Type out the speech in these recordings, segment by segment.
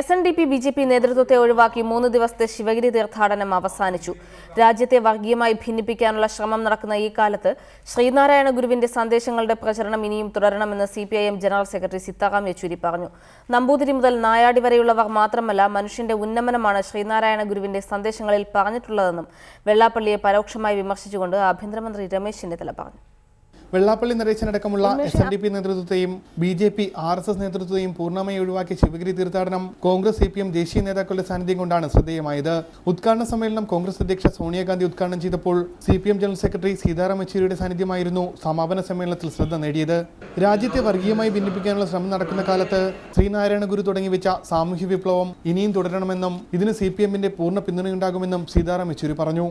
SNDP BJP നേതൃത്വത്തെ ഒഴിവാക്കി 3 ദിവസത്തെ ശിവഗിരി തീർത്ഥാടനം അവസാനിച്ചു. രാജ്യത്തെ വർഗീയമായി ഭിന്നിപ്പിക്കാനുള്ള ശ്രമം നടക്കുന്ന ഈ കാലത്ത് ശ്രീനാരായണ ഗുരുവിന്റെ സന്ദേശങ്ങളുടെ പ്രചരണം ഇനിയും തുടരണമെന്ന് CPIM general secretary Sitaram Yechury പറഞ്ഞു. നമ്പൂതിരി മുതൽ നായാടി വരെയുള്ളവർ മാത്രമല്ല, മനുഷ്യന്റെ ഉന്നമനമാണ് ശ്രീനാരായണ ഗുരുവിന്റെ സന്ദേശങ്ങളിൽ പറഞ്ഞിട്ടുള്ളതെന്നും വെള്ളാപ്പള്ളിയെ പരോക്ഷമായി വിമർശിച്ചുകൊണ്ട് ആഭ്യന്തരമന്ത്രി രമേശ് ചെന്നിത്തല പറഞ്ഞു. വെള്ളാപ്പള്ളി നരേശനടക്കമുള്ള SNDP നേതൃത്വത്തെയും BJP RSS നേതൃത്വത്തെയും പൂർണ്ണമായി ഒഴിവാക്കിയ ശിവഗിരി തീർത്ഥാടനം കോൺഗ്രസ് CPM ദേശീയ നേതാക്കളുടെ സാന്നിധ്യം കൊണ്ടാണ് ശ്രദ്ധേയമായത്. ഉദ്ഘാടന സമ്മേളനം കോൺഗ്രസ് അധ്യക്ഷ സോണിയാഗാന്ധി ഉദ്ഘാടനം ചെയ്തപ്പോൾ CPM ജനറൽ സെക്രട്ടറി സീതാറാം യെച്ചൂരിയുടെ സാന്നിധ്യമായിരുന്നു സമാപന സമ്മേളനത്തിൽ ശ്രദ്ധ നേടിയത്. രാജ്യത്തെ വർഗീയമായി ഭിന്നിപ്പിക്കാനുള്ള ശ്രമം നടക്കുന്ന കാലത്ത് ശ്രീനാരായണ ഗുരു തുടങ്ങിവെച്ച സാമൂഹ്യ വിപ്ലവം ഇനിയും തുടരണമെന്നും ഇതിന് CPMന്റെ പൂർണ്ണ പിന്തുണയുണ്ടാകുമെന്നും സീതാറാം യെച്ചൂരി പറഞ്ഞു.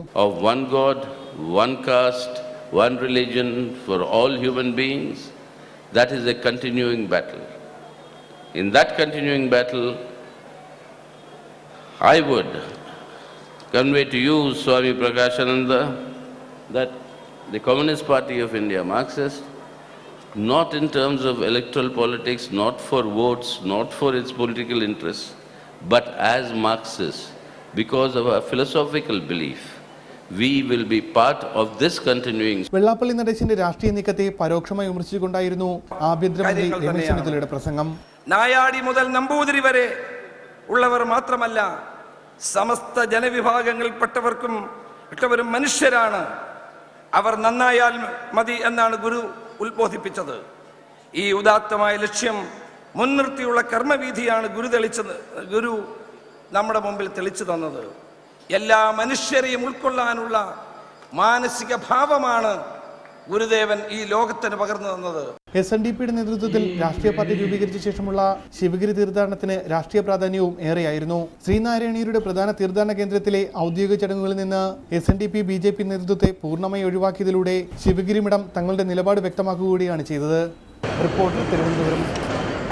One religion for all human beings, that is a continuing battle. In that continuing battle, I would convey to you, Swami Prakashananda, that the Communist Party of India, Marxist, not in terms of electoral politics, not for votes, not for its political interests, but as Marxists, because of our philosophical belief, we will be part of this continuing. Vellappally നടേശന്റെ രാഷ്ട്രീയ നീക്കത്തെ പരോക്ഷമായി വിമർശിച്ചുകൊണ്ടായിരുന്നു ആഭ്യന്തരമന്ത്രി രമേശ് ചെന്നിത്തലയുടെ പ്രസംഗം. നായാടി മുതൽ നമ്പൂതിരി വരെ ഉള്ളവർ മാത്രമല്ല, സമസ്ത ജനവിഭാഗങ്ങളിൽപ്പെട്ടവരും മനുഷ്യരാണ്. അവർ നന്നായാൽ മതി എന്നാണ് ഗുരു ഉത്ബോധിപ്പിച്ചത്. ഈ ഉദാത്തമായ ലക്ഷ്യം മുൻനിർത്തിയുള്ള കർമ്മവീഥിയാണ് ഗുരു നമ്മുടെ മുമ്പിൽ തെളിച്ചു തന്നത്. എല്ലാ മനുഷ്യരെയും ഉൾക്കൊള്ളാനുള്ള മാനസിക ഭാവമാണ് ഗുരുദേവൻ ഈ ലോകത്തിന് പകർന്നു തന്നത്. SNDPയുടെ നേതൃത്വത്തിൽ രാഷ്ട്രീയ പാർട്ടി രൂപീകരിച്ച ശേഷമുള്ള ശിവഗിരി തീർത്ഥാടനത്തിന് രാഷ്ട്രീയ പ്രാധാന്യവും ഏറെയായിരുന്നു. ശ്രീനാരായണീയരുടെ പ്രധാന തീർത്ഥാടന കേന്ദ്രത്തിലെ ഔദ്യോഗിക ചടങ്ങുകളിൽ നിന്ന് SNDP BJP നേതൃത്വത്തെ പൂർണ്ണമായി ഒഴിവാക്കിയതിലൂടെ ശിവഗിരി മഠം തങ്ങളുടെ നിലപാട് വ്യക്തമാക്കുക കൂടിയാണ് ചെയ്തത്. റിപ്പോർട്ടർ, തിരുവനന്തപുരം.